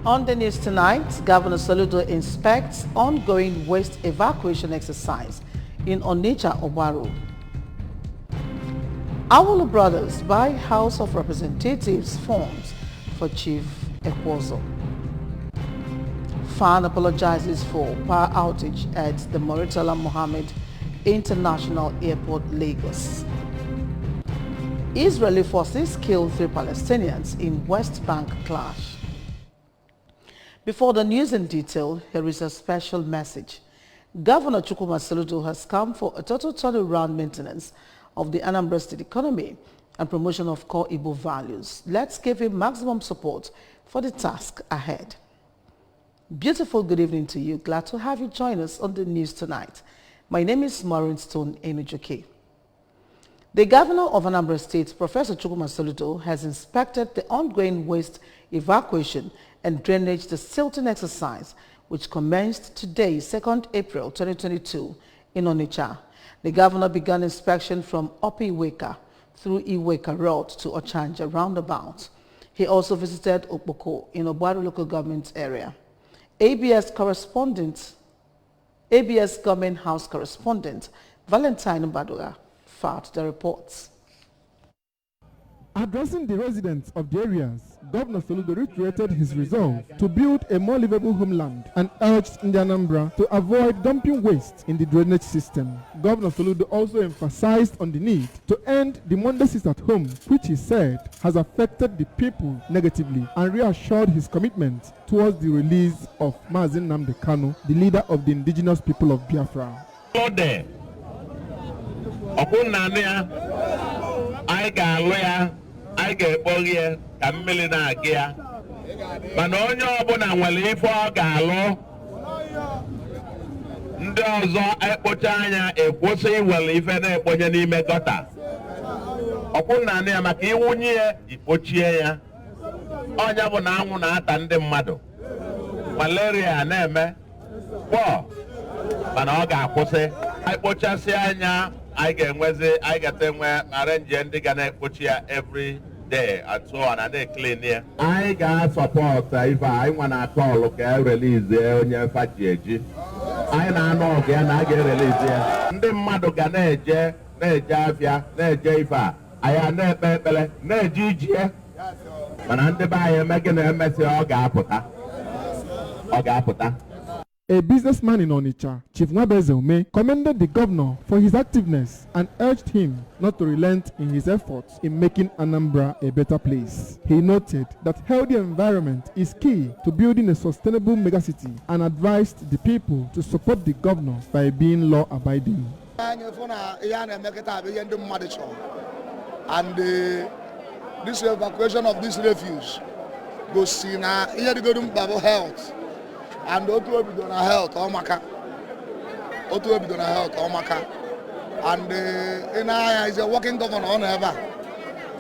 On the news tonight, Governor Soludo inspects ongoing waste evacuation exercise in Onitsha, Obaru. Awolo brothers buy House of Representatives forms for Chief Ekwozo. FAN apologizes for power outage at the Murtala Mohammed International Airport, Lagos. Israeli forces killed 3 Palestinians in West Bank clash. Before the news in detail, here is a special message. Governor Chukwuma Soludo has come for a total turnaround maintenance of the Anambra state economy and promotion of core Igbo values. Let's give him maximum support for the task ahead. Beautiful good evening to you. Glad to have you join us on the news tonight. My name is Maureen Stone Enujoke. The governor of Anambra State, Professor Chukwuma Soludo, has inspected the ongoing waste evacuation and drainage desilting exercise, which commenced today, 2nd April 2022, in Onitsha. The governor began inspection from Opi Iweka through Iweka Road to Ochanja roundabout. He also visited Okpoko in Obaru local government area. ABS Government House correspondent Valentine Badoga filed the reports. Addressing the residents of the areas, Governor Soludo reiterated his resolve to build a more livable homeland and urged in the Anambra to avoid dumping waste in the drainage system. Governor Soludo also emphasized on the need to end the Mondays at home, which he said has affected the people negatively, and reassured his commitment towards the release of Mazin Nnamdi Kanu, the leader of the indigenous people of Biafra. I get Bolia, Camilina Gia, Manonio Bonawali for Gallo. Ndozo Epotanya, a Posse will if any Ponyani Megota. Opunania Maki Wunia, Ipochia, Onya Bonamuna, Tandem Mado, Malaria Neme, War, Manoga Posse, Ipochasiana. I get them where arrange and they gonna put here every day and so on, and they clean here. I got support if I wanna call, okay, release there on your fatty. I know again, I get released here. The mother gonna ne Javia, ne Java. I am ne Pepele, ne Gigi. And I'm the buyer making a messy Ogapota. A businessman in Onitsha, Chief Nwabeze commended the governor for his activeness and urged him not to relent in his efforts in making Anambra a better place. He noted that healthy environment is key to building a sustainable megacity and advised the people to support the governor by being law-abiding. And this evacuation of this refuse goes see now here to go to Bible health. And Otu will be done a health, Omaka. Otu will be done a health, Omaka. And Inaya is a working governor on ever.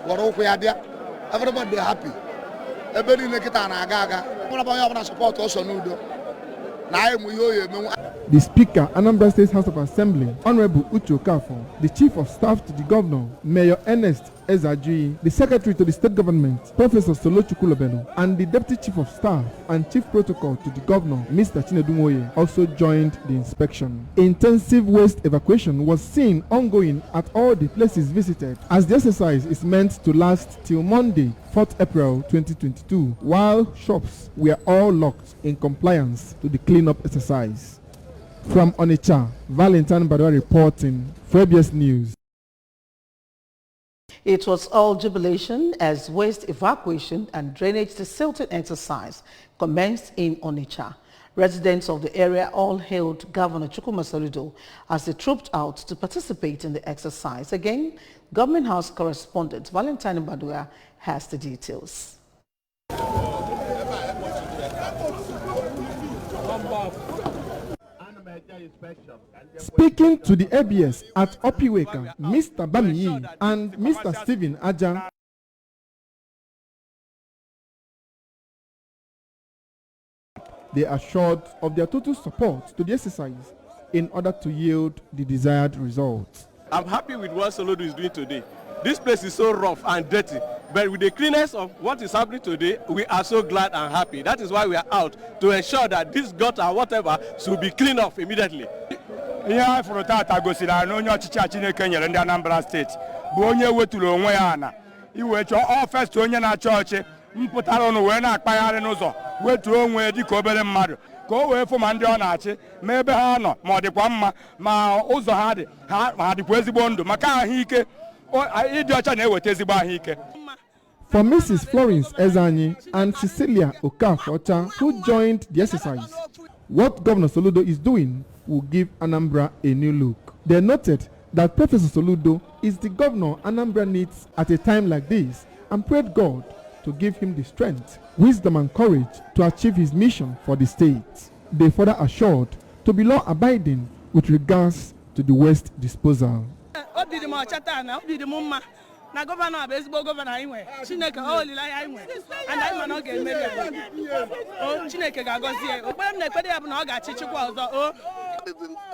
Everybody happy. Everybody Nekita and Agaga. What about your support also Nudo? The Speaker, Anambra State House of Assembly, Honorable Uche Okafor, the Chief of Staff to the Governor, Mayor Ernest Ezaji, the Secretary to the State Government, Professor Solo Chukwulobelu, and the Deputy Chief of Staff and Chief Protocol to the Governor, Mr. Chinedu also joined the inspection. Intensive waste evacuation was seen ongoing at all the places visited, as the exercise is meant to last till Monday, 4th April 2022, while shops were all locked in compliance to the cleanup exercise. From Onitsha, Valentine Badua reporting for ABS News. It was all jubilation as waste evacuation and drainage desilting exercise commenced in Onitsha. Residents of the area all hailed Governor Chukwuma Soludo as they trooped out to participate in the exercise. Again, Government House correspondent Valentine Badua has the details. Speaking to the ABS at Opiweka, Mr. Bamiyi and Mr. Stephen Aja they assured of their total support to the exercise in order to yield the desired results. I'm happy with what Soludo is doing today. This place is so rough and dirty, But with the cleanness of what is happening today, we are so glad and happy. That is why we are out to ensure that this gutter, whatever, should be cleaned off immediately. Ihe from tata gosiri na onye ọchịchị Chineke nyere ndị Anambra State bụ onye weturu onwe ya ana iwe chọọ ofest onye na-achị ọchị mpụtara ọnụ wee na-akpagharị n'ụzọ wetuo onwe dịka obere mmadụ ka o wee fụ ma ndị ọ na-achị ma ebe ha nọ ma ọ dịkwa mma ma ụzọ ha dị ha dịkwa ezigbo ndụ maka ahụike ịdị ọcha na-eweta ezigbo ahụike. For Mrs. Florence Ezanyi and Cecilia Okafocha, who joined the exercise, what Governor Soludo is doing will give Anambra a new look. They noted that Professor Soludo is the governor Anambra needs at a time like this and prayed God to give him the strength, wisdom and courage to achieve his mission for the state. They further assured to be law-abiding with regards to the waste disposal. Na governor abezigbo governor anyway Chineke olila ya anyway and I man oge emeri o Chineke ga-agọzi ya okpere m na-ekpere ya bụ na ọ ga-achịchịkwa ọzọ o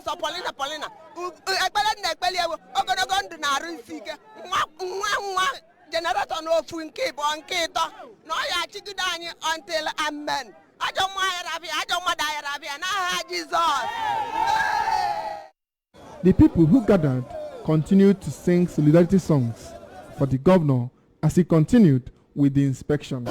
so Paulina ekpere na-ekpere ewo ogologo ndụ na-arụ isi ike nwa generator n'ofu nke ịbụ nke ịtọ na ọ ya achịgide anyị until amen ajọ mmadụ anyị rabịa n'aha Jizọs. The people who gathered continued to sing solidarity songs for the governor as he continued with the inspection.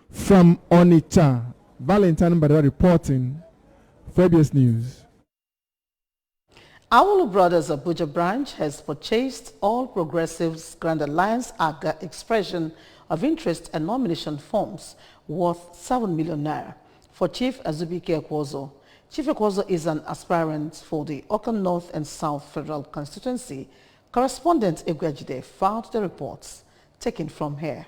From Onitsha, Valentine Mbada reporting, Fabius News. Awolu Brothers Abuja branch has purchased All Progressives Grand Alliance AGA expression of interest and nomination forms worth 7 million naira for Chief Azubike Ekwozo. Chief Ekwozo is an aspirant for the Okan North and South Federal Constituency. Correspondent Egwajide filed the reports taken from here.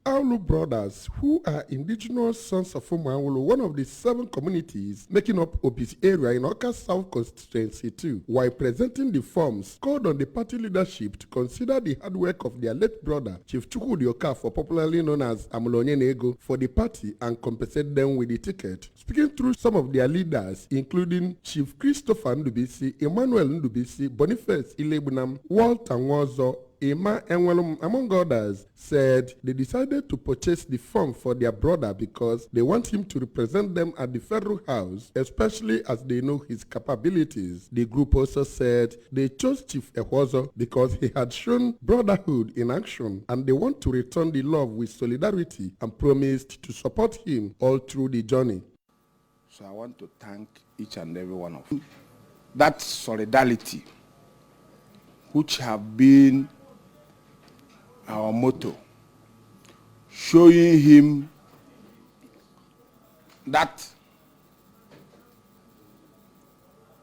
Awolu Brothers, who are indigenous sons of Awolu, one of the 7 communities making up Obis area in Oka South Constituency 2, while presenting the forms, called on the party leadership to consider the hard work of their late brother, Chief Chukwudi Okafor, popularly known as Amulonye Nego, for the party and compensate them with the ticket. Speaking through some of their leaders, including Chief Christopher Ndubisi, Emmanuel Ndubisi, Boniface Ilebunam, Walter Nwozo, Emma Enwelum, among others, said they decided to purchase the form for their brother because they want him to represent them at the Federal House, especially as they know his capabilities. The group also said they chose Chief Ekwozo because he had shown brotherhood in action and they want to return the love with solidarity and promised to support him all through the journey. So I want to thank each and every one of you. That solidarity, which have been our motto, showing him that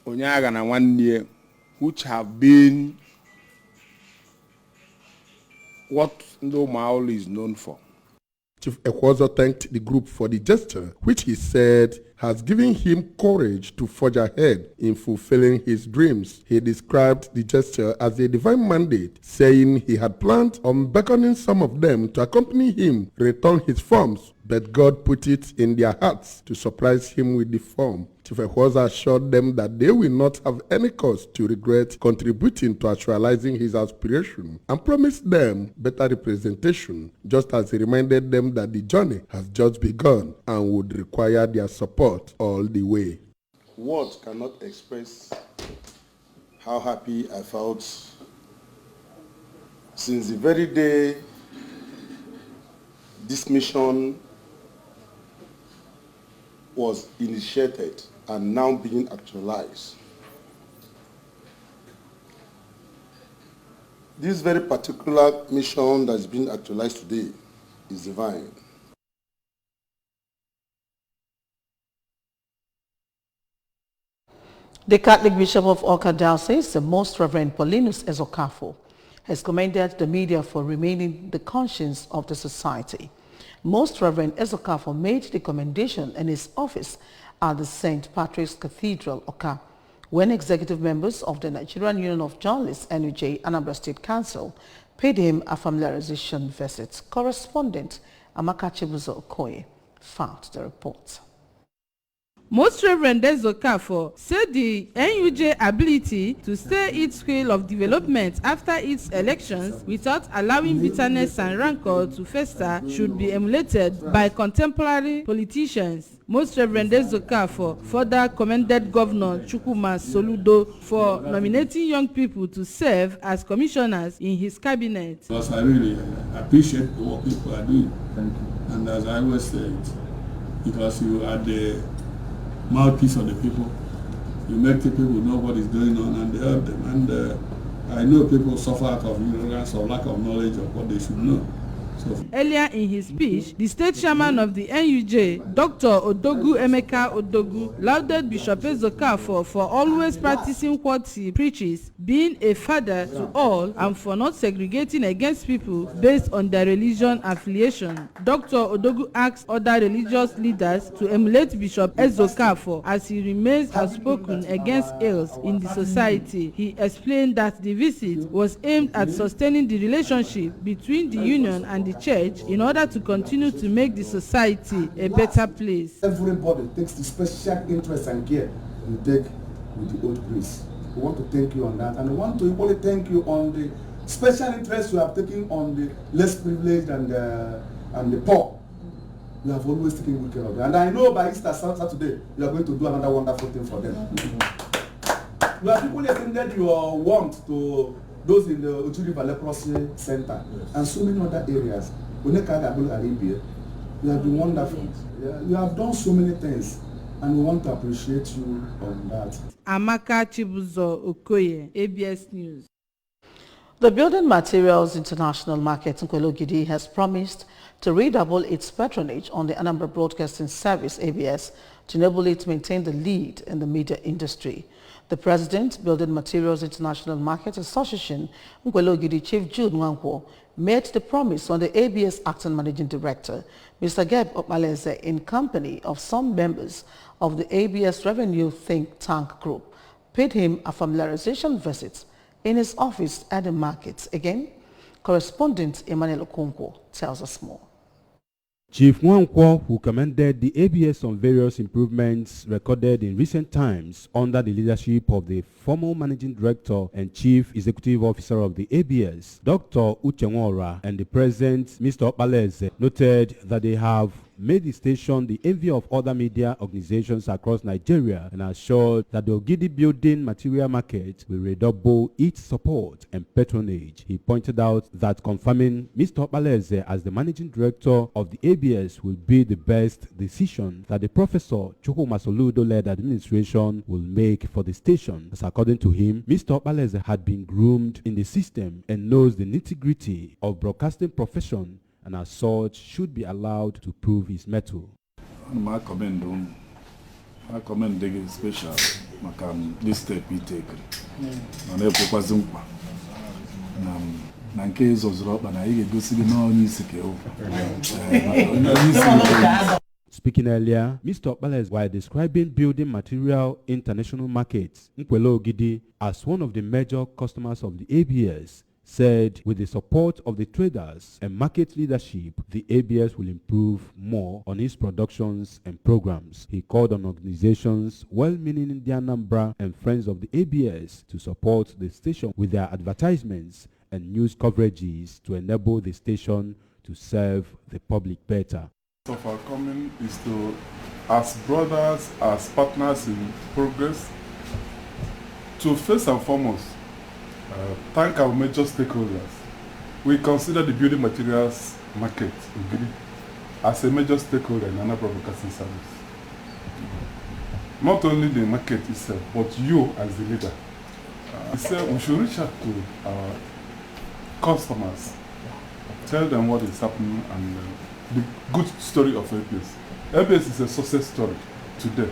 Onyaga na 1 year, which have been what Ndomaol is known for. Chief Ekwozo thanked the group for the gesture, which he said has given him courage to forge ahead in fulfilling his dreams. He described the gesture as a divine mandate, saying he had planned on beckoning some of them to accompany him return his forms, but God put it in their hearts to surprise him with the form. Chief Ekwozo assured them that they will not have any cause to regret contributing to actualizing his aspiration and promised them better representation, just as he reminded them that the journey has just begun and would require their support all the way. Words cannot express how happy I felt since the very day this mission was initiated and now being actualized. This very particular mission that's been actualized today is divine. The Catholic Bishop of Awka Diocese, the Most Reverend Paulinus Ezokafo, has commended the media for remaining the conscience of the society. Most Reverend Ezokafo made the commendation in his office at the St. Patrick's Cathedral, Awka, when executive members of the Nigerian Union of Journalists, NUJ, Anambra State Council, paid him a familiarization visit. Correspondent Amaka Chibuzo Okoye filed the report. Most Reverend Okafor said the NUJ ability to stay its wheel of development after its elections without allowing bitterness and rancor to fester should be emulated by contemporary politicians. Most Reverend Okafor further commended Governor Chukwuma Soludo for nominating young people to serve as commissioners in his cabinet. Because I really appreciate what people are doing. Thank you. And as I always said, because you are the mouthpiece of the people, you make the people know what is going on and help them. And I know people suffer out of ignorance or lack of knowledge of what they should know. Earlier in his speech, the state chairman of the NUJ, Dr. Odogu Emeka Odogu, lauded Bishop Okafor for always practicing what he preaches, being a father to all and for not segregating against people based on their religion affiliation. Dr. Odogu asked other religious leaders to emulate Bishop Okafor as he remains outspoken against ills in the society. He explained that the visit was aimed at sustaining the relationship between the union and the church in order to continue to make the society a better place. Everybody takes the special interest and care you take with the old priest. We want to thank you on that, and we want to equally thank you on the special interest you have taken on the less privileged and the poor. You have always taken good care of them, and I know by Easter Saturday you are going to do another wonderful thing for them. You have equally extended your want to those in the Otu River Leprosy Center, and so many other areas. You have been wonderful. You have done so many things, and we want to appreciate you on that. Amaka Chibuzo Okoye, ABS News. The Building Materials International Market in Kwelogidi has promised to redouble its patronage on the Anambra Broadcasting Service, ABS, to enable it to maintain the lead in the media industry. The President, Building Materials International Market Association, Nkwelogidi Chief Jude Nwankwo, made the promise when the ABS Acting Managing Director, Mr. Geb Okmaleze, in company of some members of the ABS Revenue Think Tank Group, paid him a familiarization visit in his office at the market. Again, correspondent Emmanuel Okonkwo tells us more. Chief Nwankwo, who commended the ABS on various improvements recorded in recent times under the leadership of the former Managing Director and Chief Executive Officer of the ABS, Dr. Uchenwora, and the President, Mr. Okmaleze, noted that they have made the station the envy of other media organizations across Nigeria and assured that the Ogidi Building Material Market will redouble its support and patronage. He pointed out that confirming Mr. Okmaleze as the Managing Director of the ABS will be the best decision that the Professor Chukwuma Soludo-led administration will make for the station, as according to him, Mr. Okmaleze had been groomed in the system and knows the nitty-gritty of broadcasting profession, and as such should be allowed to prove his mettle. I commend the special this step he take. Speaking earlier, Mr. Okmaleze, while describing Building Material International Market, Nkwelogidi, as one of the major customers of the ABS, said with the support of the traders and market leadership, the ABS will improve more on its productions and programs. He called on organizations well-meaning in the Anambra and friends of the ABS to support the station with their advertisements and news coverages to enable the station to serve the public better. Of our coming is to, as brothers, as partners in progress, to first and foremost thank our major stakeholders. We consider the building materials market as a major stakeholder in Anambra Broadcasting Service. Not only the market itself, but you as the leader. We said we should reach out to our customers, tell them what is happening and the good story of ABS. ABS is a success story today,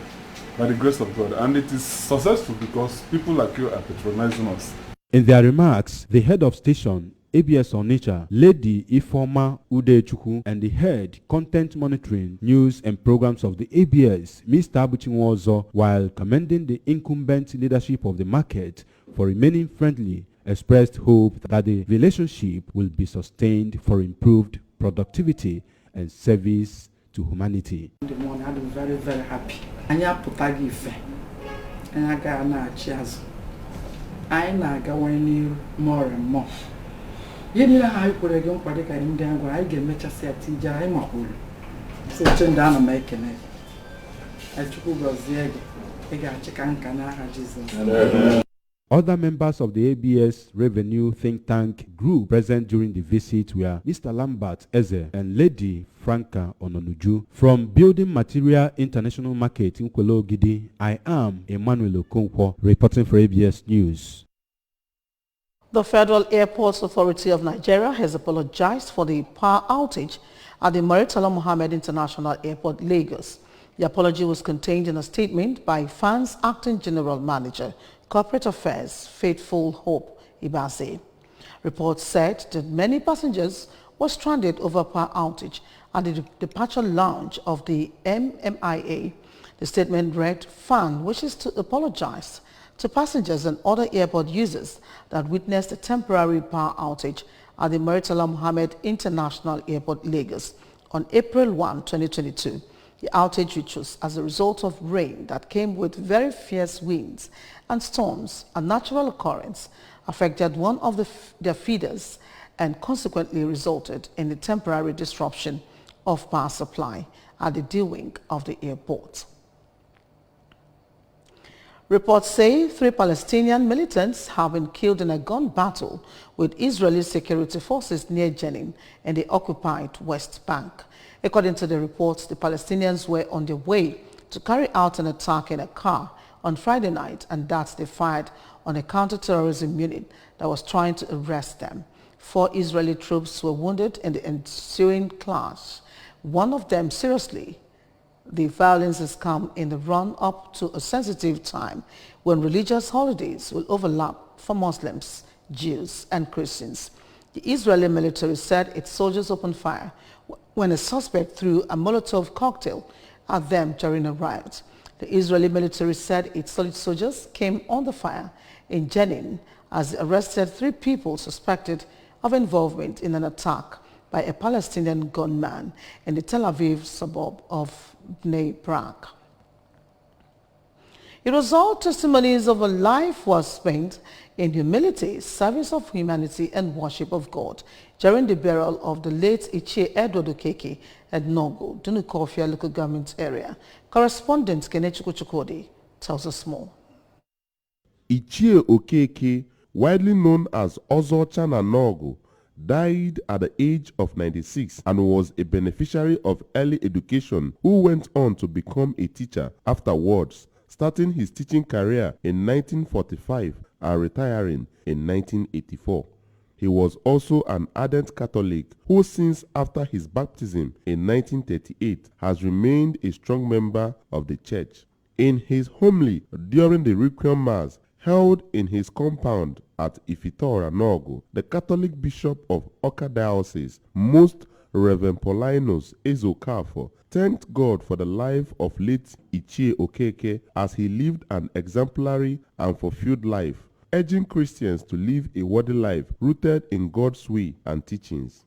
by the grace of God, and it is successful because people like you are patronizing us. In their remarks, the head of station, ABS Onitsha, Lady Ifeoma Udechukwu, and the head content monitoring, news and programs of the ABS, Mr. Abuchinwozo, while commending the incumbent leadership of the market for remaining friendly, expressed hope that the relationship will be sustained for improved productivity and service to humanity. In the morning, I'm very, very happy. And you put a gift. And I got a chance. I now going more and more. You know how you put a young party in down where I get much as a teacher. I'm a whole. So turn down and make it. I took over the egg. I got chicken can Jesus. Other members of the ABS Revenue Think Tank group present during the visit were Mr. Lambert Eze and Lady Franca Ononuju. From Building Material International Market in Kwelogidi, I am Emmanuel Okonkwo, reporting for ABS News. The Federal Airports Authority of Nigeria has apologized for the power outage at the Murtala Mohammed International Airport, Lagos. The apology was contained in a statement by FAN's Acting General Manager, Corporate Affairs, Faithful Hope Ibase. Reports said that many passengers were stranded over power outage at the departure lounge of the MMIA. The statement read, FAN wishes to apologize to passengers and other airport users that witnessed a temporary power outage at the Murtala Mohammed International Airport, Lagos on April 1, 2022. The outage, which was as a result of rain that came with very fierce winds and storms, a natural occurrence, affected one of their feeders and consequently resulted in the temporary disruption of power supply at the D-wing of the airport. Reports say 3 Palestinian militants have been killed in a gun battle with Israeli security forces near Jenin in the occupied West Bank. According to the reports, the Palestinians were on their way to carry out an attack in a car on Friday night, and that they fired on a counter-terrorism unit that was trying to arrest them. 4 Israeli troops were wounded in the ensuing clash, one of them seriously. The violence has come in the run-up to a sensitive time when religious holidays will overlap for Muslims, Jews and Christians. The Israeli military said its soldiers opened fire when a suspect threw a Molotov cocktail at them during a riot. The Israeli military said its soldiers came on the fire in Jenin as it arrested 3 people suspected of involvement in an attack by a Palestinian gunman in the Tel Aviv suburb of Bnei Brak. It was all testimonies of a life was spent in humility, service of humanity and worship of God during the burial of the late Ichie Edward Okeke at Nogo, Dunukofia local government area. Correspondent Kenechukwu Chukwudi tells us more. Ichie Okeke, widely known as Ozocha na Nogo, died at the age of 96 and was a beneficiary of early education who went on to become a teacher afterwards, starting his teaching career in 1945 and retiring in 1984. He was also an ardent Catholic who since after his baptism in 1938 has remained a strong member of the church. In his homily during the Requiem Mass held in his compound at Ifitora Nogo, the Catholic Bishop of Oka Diocese, Most Reverend Paulinus Ezokafo, thanked God for the life of late Ichie Okeke as he lived an exemplary and fulfilled life, urging Christians to live a worthy life rooted in God's way and teachings.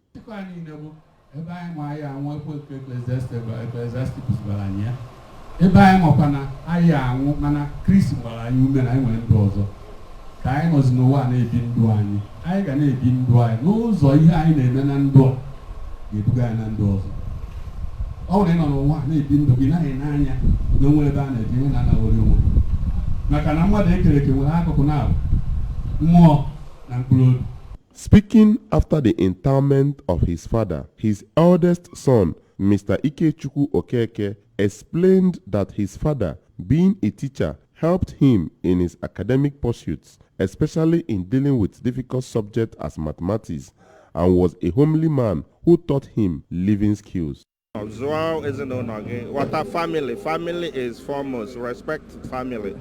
Speaking after the interment of his father, his eldest son, Mr. Ikechukwu Okeke, explained that his father, being a teacher, helped him in his academic pursuits, especially in dealing with difficult subjects as mathematics, and was a homely man who taught him living skills. Zoal isn't known again. What a family. Family is foremost. Respect family.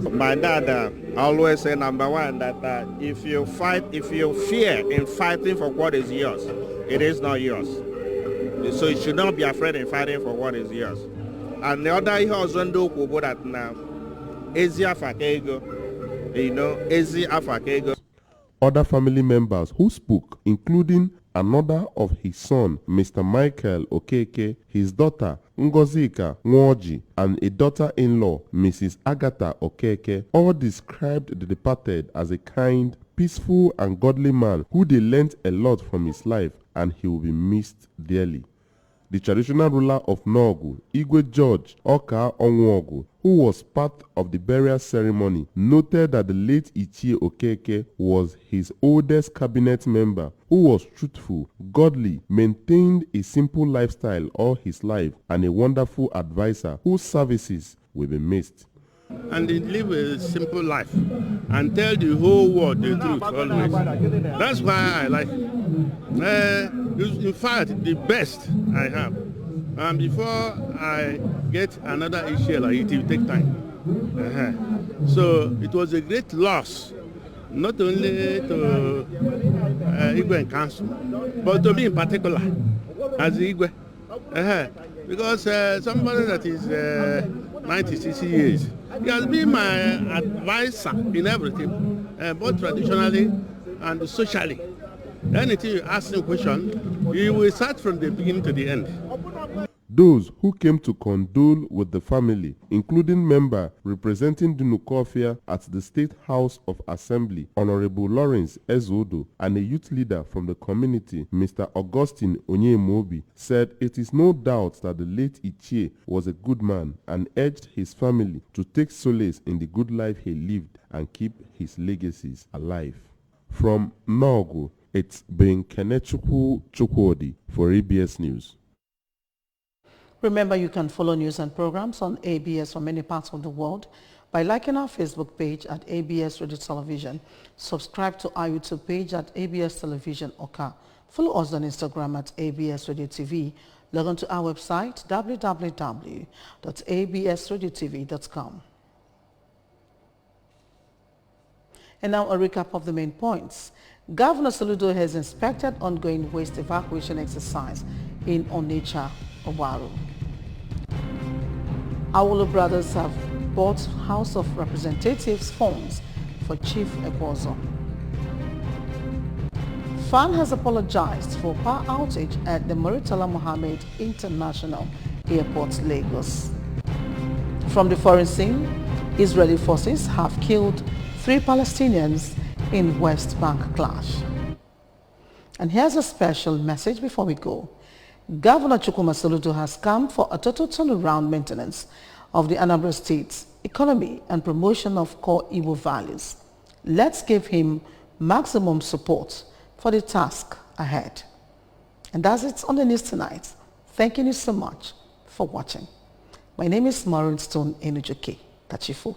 My dad always say number one that if you fear in fighting for what is yours, it is not yours. So you should not be afraid in fighting for what is yours. And the other husband do that now. Easy afakego. Easy afakego. Other family members who spoke, including another of his son, Mr. Michael Okeke, his daughter, Ngozika Nwoji, and a daughter-in-law, Mrs. Agatha Okeke, all described the departed as a kind, peaceful, and godly man who they learnt a lot from his life, and he will be missed dearly. The traditional ruler of Nogu, Igwe George Oka Onwogu, who was part of the burial ceremony, noted that the late Ichie Okeke was his oldest cabinet member, who was truthful, godly, maintained a simple lifestyle all his life, and a wonderful advisor whose services will be missed. And he live a simple life and tell the whole world the truth always. That's why I like him. In fact, the best I have. And before I get another issue like it will take time. So it was a great loss, not only to Igwe and Council, but to me in particular, as Igwe. Because somebody that is 96 years, he has been my advisor in everything, both traditionally and socially. Anything you ask him question, he will start from the beginning to the end. Those who came to condole with the family, including member representing the Nukofia at the State House of Assembly, Honorable Lawrence Ezodo, and a youth leader from the community, Mr. Augustine Onyemobi, said it is no doubt that the late Ichie was a good man and urged his family to take solace in the good life he lived and keep his legacies alive. From Nogu, it's been Kenechukwu Chukwudi for ABS News. Remember, you can follow news and programs on ABS from many parts of the world by liking our Facebook page at ABS Radio Television. Subscribe to our YouTube page at ABS Television Oka. Follow us on Instagram at ABS Radio TV. Log on to our website www.absradiotv.com. And now a recap of the main points. Governor Soludo has inspected ongoing waste evacuation exercise in Onitsha, Owaru. Awolo brothers have bought House of Representatives forms for Chief Ekwozo. FAN has apologized for power outage at the Muritala Mohammed International Airport, Lagos. From the foreign scene, Israeli forces have killed 3 Palestinians in West Bank clash. And here's a special message before we go. Governor Chukwuma Soludo has come for a total turnaround maintenance of the Anambra State's economy and promotion of core Igbo values. Let's give him maximum support for the task ahead. And that's it on the news tonight. Thank you so much for watching. My name is Maureen Stone Enujoke. Tachifu.